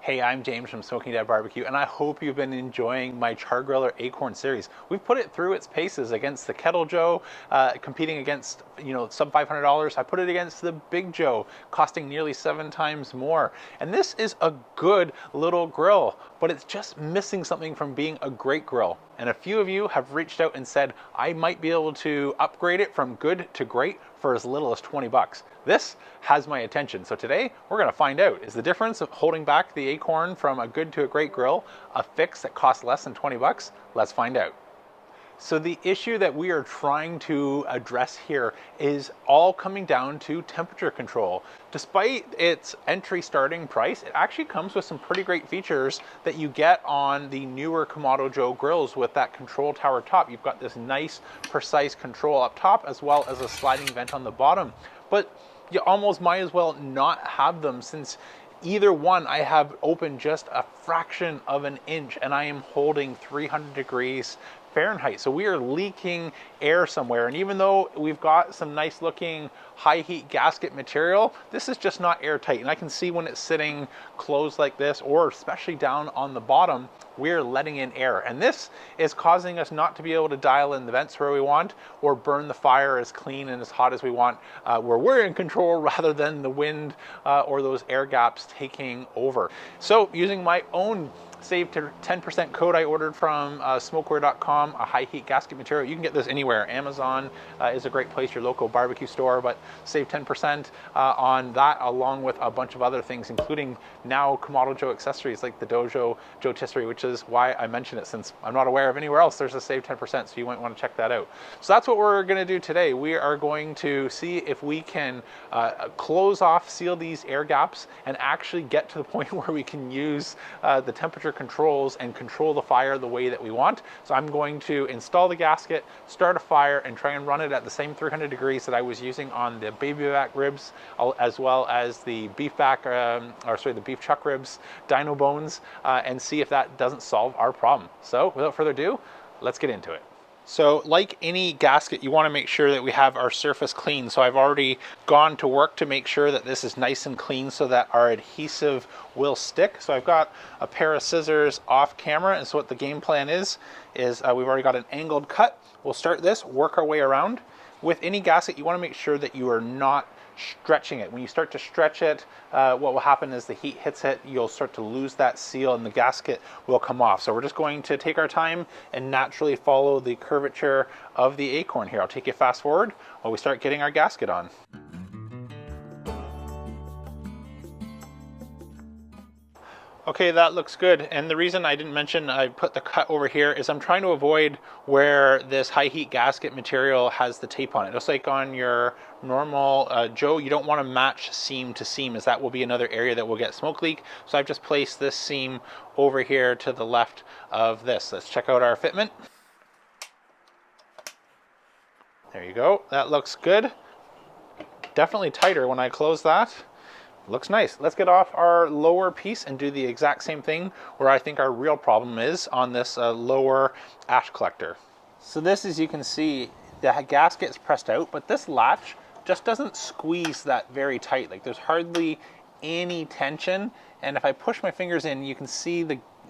Hey, I'm James from Smoking Dad Barbecue, and I hope you've been enjoying my Char-griller Akorn series. We've put it through its paces against the Kettle Joe, competing against, sub $500. I put it against the Big Joe, costing nearly 7 times more. And this is a good little grill, but it's just missing something from being a great grill. And a few of you have reached out and said, I might be able to upgrade it from good to great for as little as 20 bucks. This has my attention. So today we're gonna find out, is the difference of holding back the Akorn from a good to a great grill a fix that costs less than 20 bucks? Let's find out. So the issue that we are trying to address here is all coming down to temperature control. Despite its entry starting price, it actually comes with some pretty great features that you get on the newer Kamado Joe grills with that control tower top. You've got this nice, precise control up top as well as a sliding vent on the bottom. But you almost might as well not have them, since either one I have open just a fraction of an inch and I am holding 300 degrees Fahrenheit. So we are leaking air somewhere. And even though we've got some nice looking high heat gasket material, this is just not airtight. And I can see when it's sitting closed like this, or especially down on the bottom, we're letting in air. And this is causing us not to be able to dial in the vents where we want, or burn the fire as clean and as hot as we want, where we're in control rather than the wind or those air gaps taking over. So using my own save 10% code I ordered from smokeware.com, a high heat gasket material. You can get this anywhere. Amazon is a great place, your local barbecue store, but save 10% on that, along with a bunch of other things, including now Kamado Joe accessories like the Dojo Joe Tisserie, which is why I mention it, since I'm not aware of anywhere else there's a save 10%, so you might want to check that out. So that's what we're going to do today. We are going to see if we can close off, seal these air gaps, and actually get to the point where we can use the temperature controls and control the fire the way that we want. So I'm going to install the gasket, start a fire, and try and run it at the same 300 degrees that I was using on the baby back ribs, as well as the beef back, the beef chuck ribs, dino bones, and see if that doesn't solve our problem. So without further ado, let's get into it. So like any gasket, you want to make sure that we have our surface clean. So I've already gone to work to make sure that this is nice and clean so that our adhesive will stick. So I've got a pair of scissors off camera, and so what the game plan is we've already got an angled cut. We'll start this, work our way around. With any gasket, you want to make sure that you are not stretching it. When you start to stretch it, what will happen is the heat hits it, you'll start to lose that seal and the gasket will come off. So we're just going to take our time and naturally follow the curvature of the Akorn here. I'll take you fast forward while we start getting our gasket on. Okay, that looks good. And the reason I didn't mention I put the cut over here is I'm trying to avoid where this high heat gasket material has the tape on it. Just like on your normal Joe, you don't want to match seam to seam, as that will be another area that will get smoke leak. So I've just placed this seam over here to the left of this. Let's check out our fitment. There you go, that looks good. Definitely tighter when I close that. Looks nice. Let's get off our lower piece and do the exact same thing where I think our real problem is, on this lower ash collector. So this, as you can see, the gasket is pressed out, but this latch just doesn't squeeze that very tight. Like, there's hardly any tension, and if I push my fingers in, you can see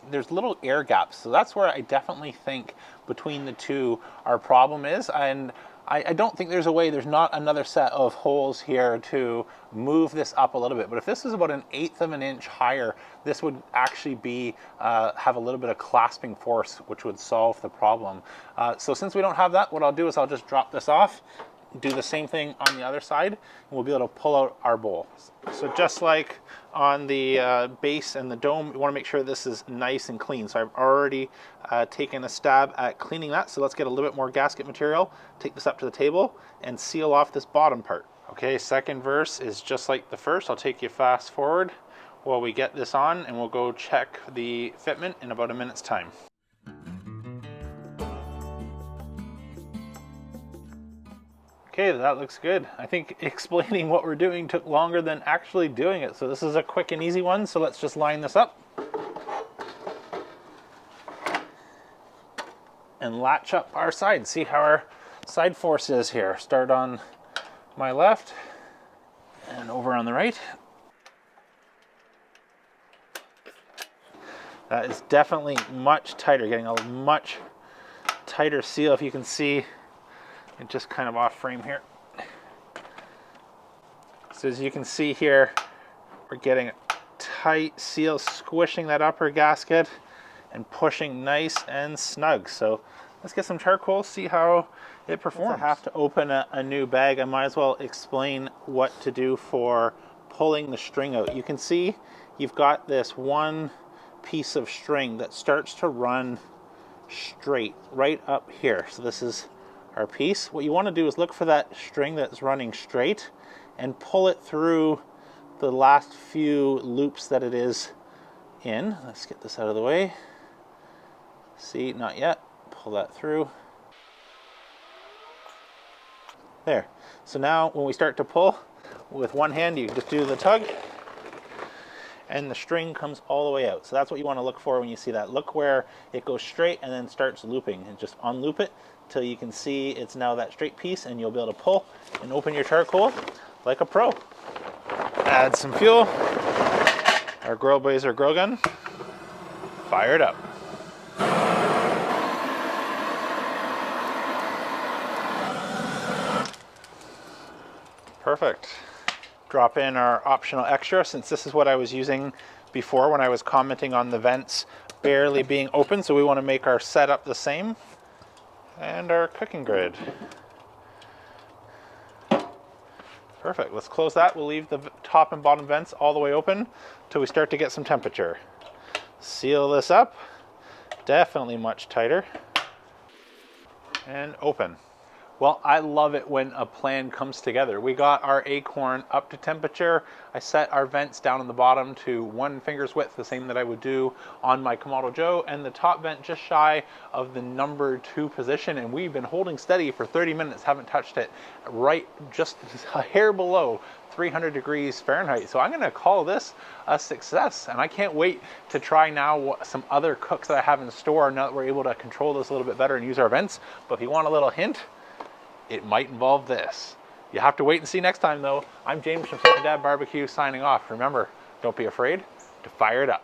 there's little air gaps. So that's where I definitely think between the two our problem is. And I don't think there's not another set of holes here to move this up a little bit. But if this was about 1/8 of an inch higher, this would actually be have a little bit of clasping force, which would solve the problem. So since we don't have that, what I'll do is I'll just drop this off, do the same thing on the other side, and we'll be able to pull out our bowl. So just like on the base and the dome, you want to make sure this is nice and clean. So I've already taken a stab at cleaning that. So let's get a little bit more gasket material, take this up to the table, and seal off this bottom part. Okay, second verse is just like the first. I'll take you fast forward while we get this on, and we'll go check the fitment in about a minute's time. Okay, that looks good. I think explaining what we're doing took longer than actually doing it. So this is a quick and easy one. So let's just line this up and latch up our side. See how our side force is here. Start on my left and over on the right. That is definitely much tighter, getting a much tighter seal. If you can see, it just kind of off frame here. So as you can see here, we're getting a tight seal, squishing that upper gasket and pushing nice and snug. So let's get some charcoal, see how it performs. If I have to open a new bag, I might as well explain what to do for pulling the string out. You can see you've got this one piece of string that starts to run straight right up here. So this is our piece. What you want to do is look for that string that's running straight and pull it through the last few loops that it is in. Let's get this out of the way. See, not yet. Pull that through. There. So now when we start to pull with one hand, you just do the tug and the string comes all the way out. So that's what you want to look for when you see that. Look where it goes straight and then starts looping, and just unloop it till you can see it's now that straight piece, and you'll be able to pull and open your charcoal like a pro. Add some fuel. Our grill blazer grill gun. Fire it up. Perfect. Drop in our optional extra, since this is what I was using before when I was commenting on the vents barely being open, so we want to make our setup the same. And our cooking grid. Perfect. Let's close that. We'll leave the top and bottom vents all the way open till we start to get some temperature. Seal this up. Definitely much tighter. And open. Well, I love it when a plan comes together. We got our acorn up to temperature. I set our vents down on the bottom to 1 finger's width, the same that I would do on my Kamado Joe, and the top vent just shy of the number 2 position, and we've been holding steady for 30 minutes, haven't touched it, right just a hair below 300 degrees Fahrenheit. So I'm gonna call this a success, and I can't wait to try now some other cooks that I have in store now that we're able to control this a little bit better and use our vents. But if you want a little hint, it might involve this. You have to wait and see next time though. I'm James from Second Dad Barbecue signing off. Remember, don't be afraid to fire it up.